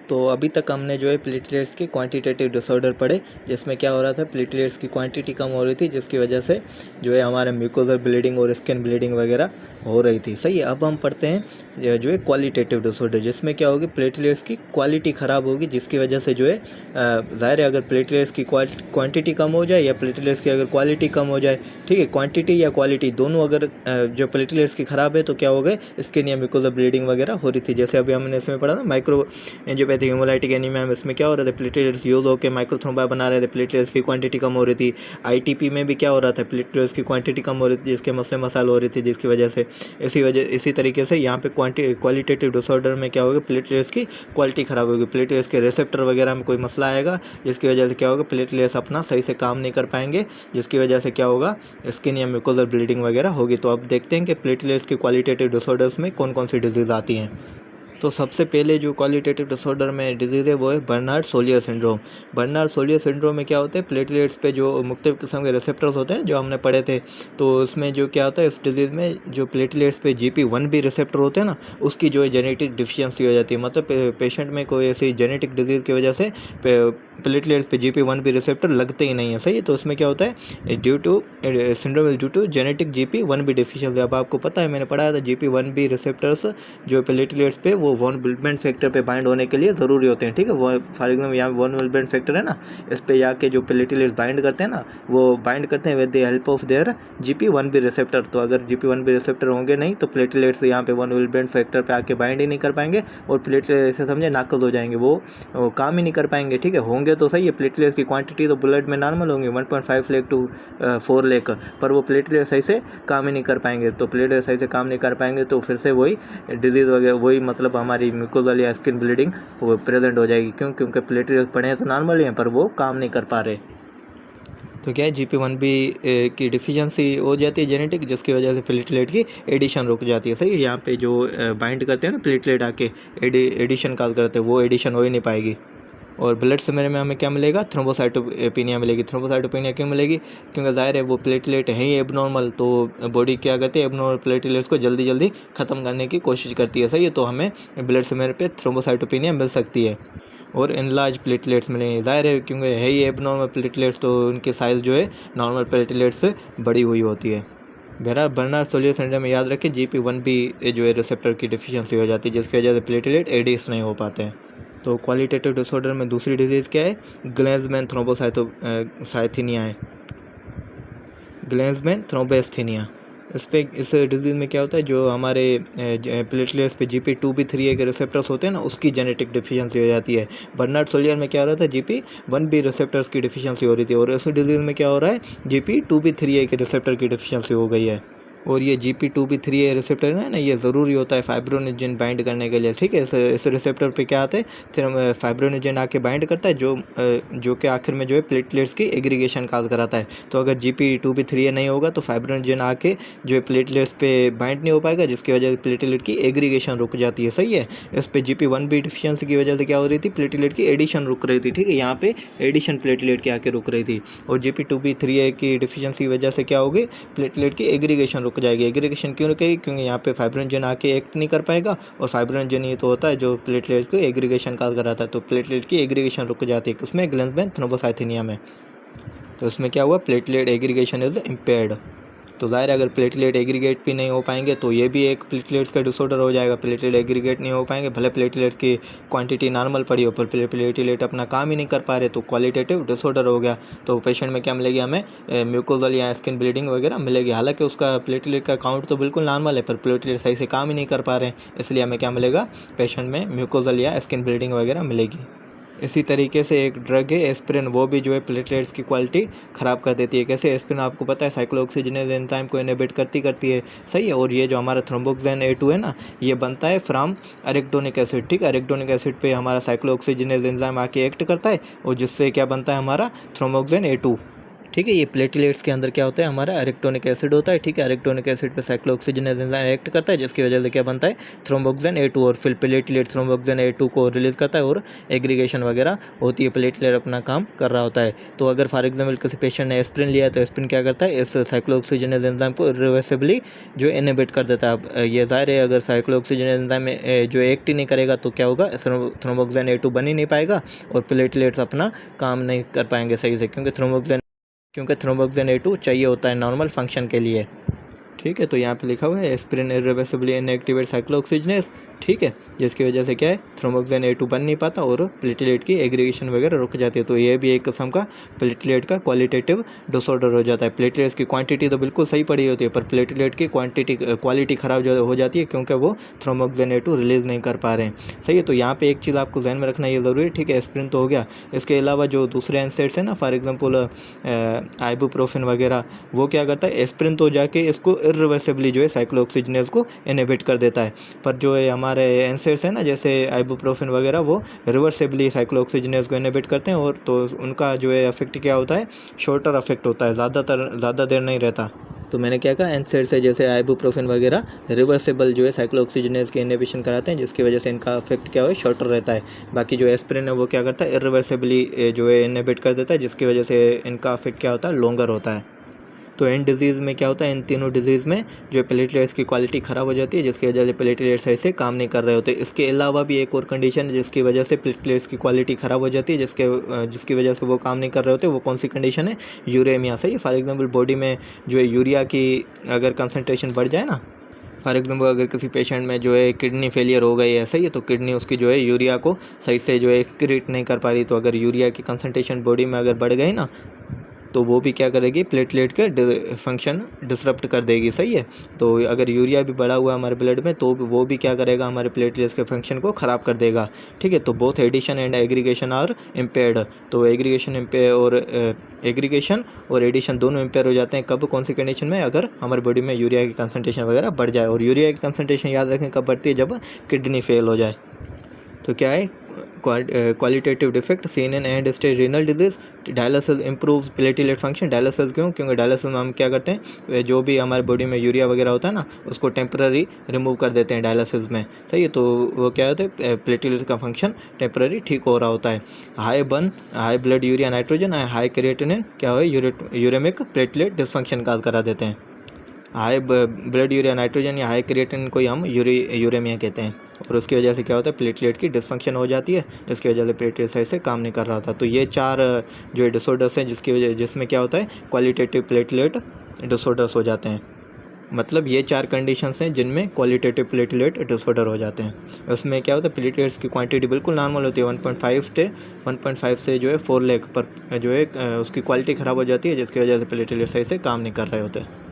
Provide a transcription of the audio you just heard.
तो अभी तक हमने जो है प्लेटलेट्स के क्वांटिटेटिव डिसऑर्डर पढ़े, जिसमें क्या हो रहा था, प्लेटलेट्स की क्वांटिटी कम हो रही थी, जिसकी वजह से जो है हमारे म्यूकोजल ब्लीडिंग और स्किन ब्लीडिंग वगैरह हो रही थी। सही है। अब हम पढ़ते हैं जो है क्वालिटेटिव डिसऑर्डर, जिसमें क्या होगी, प्लेटलेट्स की क्वालिटी ख़राब होगी, जिसकी वजह से जो है ज़ाहिर है अगर प्लेटलेट्स की क्वांटिटी कम हो जाए या प्लेटलेट्स की अगर क्वालिटी कम हो जाए, ठीक है, क्वांटिटी या क्वालिटी दोनों अगर जो प्लेटलेट्स की ख़राब है तो क्या हो गए, स्किन या म्यूकोजल ब्लीडिंग वगैरह हो रही थी। जैसे अभी हमने इसमें पढ़ा ना माइक्रो एंजियोपैथिक हेमोलाइटिक एनीमिया में, इसमें क्या हो रहा था, प्लेटलेट्स यूज होकर माइक्रोथ्रोम्बा बना रहे थे, प्लेटलेट्स की क्वांटिटी कम हो रही थी। आईटीपी में भी क्या हो रहा था, प्लेटलेट्स की क्वांटिटी कम हो रही थी, जिसके मसले मसाल हो रही थी, जिसकी वजह से इसी तरीके से यहाँ पे क्वालिटेटिव डिसऑर्डर में क्या होगा, प्लेटलेट्स की क्वालिटी ख़राब होगी, प्लेटलेट्स के रिसेप्टर वगैरह में कोई मसला आएगा, जिसकी वजह से क्या होगा, प्लेटलेट्स अपना सही से काम नहीं कर पाएंगे, जिसकी वजह से क्या होगा, स्किन या म्यूकोजल ब्लीडिंग वगैरह होगी। तो अब देखते हैं कि प्लेटलेट्स के क्वालिटेटिव डिसऑर्डर्स में कौन कौन सी डिजीज़ आती हैं। तो सबसे पहले जो क्वालिटेटिव डिसऑर्डर में डिजीज़ है वो है बर्नार्ड सोलियर सिंड्रोम। बर्नार्ड सोलियर सिंड्रोम में क्या होता है, प्लेटलेट्स पे जो मुख्तलिफ किस्म के रिसेप्टर्स होते हैं जो हमने पढ़े थे, तो उसमें जो क्या होता है, इस डिजीज़ में जो प्लेटलेट्स पे GP1B रिसेप्टर होते हैं ना, उसकी जो है जेनेटिक डिफिशियंसी हो जाती है। मतलब पेशेंट में कोई ऐसी जेनेटिक डिजीज़ की वजह से प्लेटलेट्स पे GP1B रिसेप्टर लगते ही नहीं है। सही है। तो उसमें क्या होता है, due to syndrome due to genetic GP1B deficiency. अब आपको पता है, मैंने पढ़ाया था GP1B रिसेप्टर्स जो प्लेटलेट्स पे वो वॉन विल्बेंट फैक्टर पे बाइंड होने के लिए ज़रूरी होते हैं। ठीक है, वो फॉर एग्जाम्पल यहाँ वॉन विल्बेंट फैक्टर है ना, इस पे जाके जो प्लेटलेट्स बाइंड करते हैं ना, वो बाइंड करते हैं with the help of their GP1B receptor. तो अगर GP1B रिसेप्टर होंगे नहीं तो प्लेटलेट्स यहाँ पे वॉन विल्बेंट फैक्टर पे आके बाइंड ही नहीं कर पाएंगे और प्लेटलेट ऐसे समझे नाकद हो जाएंगे, वो काम ही नहीं कर पाएंगे। ठीक है, होंगे तो सही है, प्लेटलेट्स की क्वांटिटी तो ब्लड में नॉर्मल होंगी 1.5 लाख टू 4 लाख, पर वो प्लेटलेट सही से काम ही नहीं कर पाएंगे। तो प्लेटलेट सही से काम नहीं कर पाएंगे तो फिर से वही डिजीज़ वगैरह, वही मतलब हमारी म्यूकोजल या स्किन ब्लीडिंग वो प्रेजेंट हो जाएगी। क्यों? क्योंकि प्लेटलेट्स पड़े हैं तो नॉर्मल ही हैं, पर वो काम नहीं कर पा रहे। तो क्या है, GP1B की डिफिशियंसी हो जाती है जेनेटिक, जिसकी वजह से प्लेटलेट की एडिशन रुक जाती है। सही है। यहाँ पे जो बाइंड करते हैं ना प्लेटलेट आके एडिशन कॉल करते हैं, वो एडिशन हो ही नहीं पाएगी। और ब्लड समेर में हमें क्या मिलेगा, थ्रोम्बोसाइटोपेनिया मिलेगी। थ्रोम्बोसाइटोपेनिया क्यों मिलेगी? क्योंकि ज़ाहिर है वो प्लेटलेट है ही एबनॉर्मल, तो बॉडी क्या करती है, एबनॉर्मल प्लेटलेट्स को जल्दी जल्दी ख़त्म करने की कोशिश करती है। सही है। तो हमें ब्लड समेर पे थ्रोम्बोसाइटोपेनिया मिल सकती है और इनलार्ज प्लेटलेट्स मिलेंगे। ज़ाहिर है क्योंकि है ही एबनॉर्मल प्लेटलेट्स, तो उनकी साइज़ जो है नॉर्मल प्लेटलेट्स से बड़ी हुई होती है। बहरहाल बर्नार्ड सोलियर सिंड्रोम में याद रखें GP1B जो है रिसेप्टर की डिफिशियंसी हो जाती है, जिसकी वजह से प्लेटलेट एडिस नहीं हो पाते हैं। तो क्वालिटेटिव डिसऑर्डर में दूसरी डिजीज़ क्या है, ग्लेंज़मैन थ्रोम्बोसाइथीनिया है। ग्लेंज़मैन थ्रोम्बोएस्थीनिया, इस डिजीज़ में क्या होता है, जो हमारे प्लेटलेट्स पे GP2B3A के रिसेप्टर्स होते हैं ना, उसकी जेनेटिक डिफिशियंसी हो जाती है। बर्नार्ड सोलियर में क्या हो रहा था, GP1B रिसेप्टर्स की डिफिशियंसी हो रही थी, और इस डिजीज़ में क्या हो रहा है, GP2B3A के रिसेप्टर की डिफिशियंसी हो गई है। और ये GP2B3A रिसेप्टर है ना, ये ज़रूरी होता है फाइब्रोनेजिन बाइंड करने के लिए। ठीक है, इस रिसेप्टर पे क्या आता है, फिर फाइब्रोनेजिन आके बाइंड करता है, जो कि आखिर में जो है प्लेटलेट्स की एग्रीगेशन काज कराता है। तो अगर GP2B3A नहीं होगा तो फाइब्रोनेजिन आके जो है प्लेटलेट्स पे बाइंड नहीं हो पाएगा, जिसकी वजह से प्लेटलेट की एग्रीगेशन रुक जाती है। सही है। इस पे GP1B डिफिशियंसी की वजह से क्या हो रही थी, प्लेटलेट की एडिशन रुक रही थी। ठीक है, यहाँ पे एडिशन प्लेटलेट की आके रुक रही थी, और GP2B3A की डिफिशियंसी की वजह से क्या होगी, प्लेटलेट की एग्रीगेशन रुक जाएगी। एग्रीगेशन क्यों रुकेगी? क्योंकि यहाँ पे फाइब्रोनेजिन आके एक्ट नहीं कर पाएगा, और फाइब्रोनेजिन ये तो होता है जो प्लेटलेट्स को एग्रीगेशन काज कराता है, तो प्लेटलेट की एग्रीगेशन रुक जाती है। उसमें ग्लेंज़मैन थ्रोम्बोसाइथीनिया में, तो इसमें क्या हुआ, प्लेटलेट एग्रीगेशन इज इम्पेयर्ड। तो ज़ाहिर है अगर प्लेटलेट एग्रीगेट भी नहीं हो पाएंगे तो ये भी एक प्लेटलेट्स का डिसऑर्डर हो जाएगा। प्लेटलेट एग्रीगेट नहीं हो पाएंगे, भले प्लेटलेट की क्वांटिटी नॉर्मल पड़ी हो, पर प्लेटलेट अपना काम ही नहीं कर पा रहे, तो क्वालिटेटिव डिसऑर्डर हो गया। तो पेशेंट में क्या मिलेगी, हमें म्यूकोजल या स्किन ब्लीडिंग वगैरह मिलेगी। हालांकि उसका प्लेटलेट का काउंट तो बिल्कुल नॉर्मल है, पर प्लेटलेट सही से काम ही नहीं कर पा रहे हैं, इसलिए हमें क्या मिलेगा, पेशेंट में म्यूकोजल या स्किन ब्लीडिंग वगैरह मिलेगी। इसी तरीके से एक ड्रग है एस्पिरिन, वो भी जो है प्लेटलेट्स की क्वालिटी ख़राब कर देती है। कैसे? एस्पिरिन आपको पता है साइक्लोऑक्सीजनेज एंजाइम को इनहिबिट करती है। सही है। और ये जो हमारा थ्रोम्बोक्साइन A2 है ना, ये बनता है फ्रॉम अरेक्डोनिक एसिड। ठीक है, अरेक्डोनिक एसिड पे हमारा साइक्लोऑक्सीजनेज एंजाइम आके एक्ट करता है, और जिससे क्या बनता है, हमारा थ्रोम्बोक्साइन A2। ठीक है। ये प्लेटलेट्स के अंदर क्या होता है, हमारा एरिक्टोनिक एसिड होता है। ठीक है, एरिक्टोनिक एसिड पे साइक्लोऑक्सीजनेज एंजाइम एक्ट करता है, जिसकी वजह से क्या बनता है, थ्रोम्बोक्सिन A2, और फिर प्लेटलेट थ्रोम्बोक्सिन A2 को रिलीज करता है और एग्रीगेशन वगैरह होती है, प्लेटलेट अपना काम कर रहा होता है। तो अगर फॉर एग्जाम्पल किसी पेशेंट ने एस्प्रिन लिया है तो एस्प्रिन क्या करता है, इस साइक्लोऑक्सीजनेज एंजाइम को रिवर्सिबली जो इनहिबिट कर देता है। अब ये जाहिर है अगर साइक्लोऑक्सीजनेज एंजाइम जो एक्ट ही नहीं करेगा तो क्या होगा, थ्रोम्बोक्सिन A2 बन ही नहीं पाएगा और प्लेटलेट्स अपना काम नहीं कर पाएंगे सही से, क्योंकि थ्रोम्बोक्सिन A2 चाहिए होता है नॉर्मल फंक्शन के लिए। ठीक है, तो यहाँ पे लिखा हुआ है एस्पिरिन इरिवर्सिबली इनएक्टिवेट साइक्लोऑक्सीजनेस। ठीक है, जिसकी वजह से क्या है, थ्रोम्बोक्सिन A2 बन नहीं पाता और प्लेटलेट की एग्रीगेशन वगैरह रुक जाती है। तो ये भी एक किस्म का प्लेटलेट का क्वालिटेटिव डिसऑर्डर हो जाता है। प्लेटलेट्स की क्वांटिटी तो बिल्कुल सही पड़ी होती है, पर प्लेटलेट की क्वालिटी ख़राब हो जाती है, क्योंकि वो थ्रोम्बोक्सिन A2 रिलीज़ नहीं कर पा रहे हैं। सही है, तो यहाँ पे एक चीज़ आपको ध्यान में रखना ये ज़रूरी है। ठीक है, एस्पिरिन तो हो गया, इसके अलावा जो दूसरे एनसेड्स हैं ना, फॉर एग्जाम्पल आइबुप्रोफेन वगैरह, वो क्या करता है, एस्पिरिन तो जाके इसको इरिवर्सिबली जो है साइक्लोऑक्सीजनेस को इनहिबिट कर देता है, पर जो है हमारे एनसेड्स हैं ना, जैसे आइबुप्रोफेन वगैरह, वो रिवर्सिबली साइक्लोऑक्सीजनेस को इनहिबिट करते हैं, और तो उनका जो है इफेक्ट क्या होता है, शॉर्टर इफेक्ट होता है, ज़्यादा देर नहीं रहता। तो मैंने क्या कहा, एनसेड्स है जैसे आइबुप्रोफेन वगैरह रिवर्सिबल जो है साइक्लोऑक्सीजनेस के इनहिबिशन कराते हैं, जिसकी वजह से इनका इफेक्ट क्या है, शॉर्टर रहता है। बाकी जो एस्पिरिन है वो क्या करता है, इरिवर्सिबली जो है इनहिबिट कर देता है, जिसकी वजह से इनका इफेक्ट क्या होता है, लॉन्गर होता है। तो इन डिजीज़ में क्या होता है, इन तीनों डिजीज़ में जो प्लेटलेट्स की क्वालिटी ख़राब हो जाती है, जिसकी वजह से प्लेटलेट्स ऐसे काम नहीं कर रहे होते। इसके अलावा भी एक और कंडीशन है जिसकी वजह से प्लेटलेट्स की क्वालिटी ख़राब हो जाती है, जिसकी वजह से वो काम नहीं कर रहे होते। वो कौन सी कंडीशन है, यूरेमिया। सही है, फॉर एग्जाम्पल बॉडी में जो है यूरिया की अगर कंसनट्रेशन बढ़ जाए ना, फॉर एग्जाम्पल अगर किसी पेशेंट में जो है किडनी फेलियर हो गई है, सही है, तो किडनी उसकी जो है यूरिया को सही से जो है एक्सक्रीट नहीं कर पा रही, तो अगर यूरिया की कंसनट्रेशन बॉडी में अगर बढ़ गई ना, तो वो भी क्या करेगी, प्लेटलेट के फंक्शन डिसरप्ट कर देगी। सही है, तो अगर यूरिया भी बढ़ा हुआ है हमारे ब्लड में, तो वो भी क्या करेगा, हमारे प्लेटलेट्स के फंक्शन को ख़राब कर देगा। ठीक है, तो both adhesion and aggregation are impaired. तो एग्रीगेशन और एडिशन दोनों इम्पेयर हो जाते हैं। कब, कौन सी कंडीशन में, अगर हमारे बॉडी में यूरिया की कंसनट्रेशन वगैरह बढ़ जाए। और यूरिया की कंसनट्रेशन याद रखें कब बढ़ती है, जब किडनी फेल हो जाए। तो क्या है, qualitative defect seen in and stage renal disease. Dialysis improves platelet function. Dialysis क्यों, क्योंकि डायलिसिस में हम क्या करते हैं, जो भी हमारे बॉडी में यूरिया वगैरह होता है ना, उसको टेम्पररी रिमूव कर देते हैं डायलिसिस में। सही है, तो वो क्या होता है, प्लेटलेट का फंक्शन टेम्पररी ठीक हो रहा होता है। High blood urea nitrogen, high creatinine क्या हो, यूरेमिक प्लेटलेट डिसफंक्शन काज करा देते हैं। हाई ब्लड यूरिया नाइट्रोजन या हाई क्रिएटिनिन को हम यूरेमिया कहते हैं, और उसकी वजह से क्या होता है, प्लेटलेट की डिसफंक्शन हो जाती है, जिसकी वजह से प्लेटलेट सही से काम नहीं कर रहा था। तो ये 4 जो डिसऑर्डर्स हैं जिसमें क्या होता है, क्वालिटेटिव प्लेटलेट डिसऑर्डर्स हो जाते हैं। मतलब ये 4 कंडीशंस हैं जिनमें क्वालिटेटिव प्लेटलेट डिसऑर्डर हो जाते हैं। उसमें क्या होता है, प्लेटलेट्स की क्वांटिटी बिल्कुल नॉर्मल होती है, 1.5 से जो है 4 लाख, पर जो है उसकी क्वालिटी ख़राब हो जाती है, जिसकी वजह से प्लेटलेट सही से काम नहीं कर रहे होते।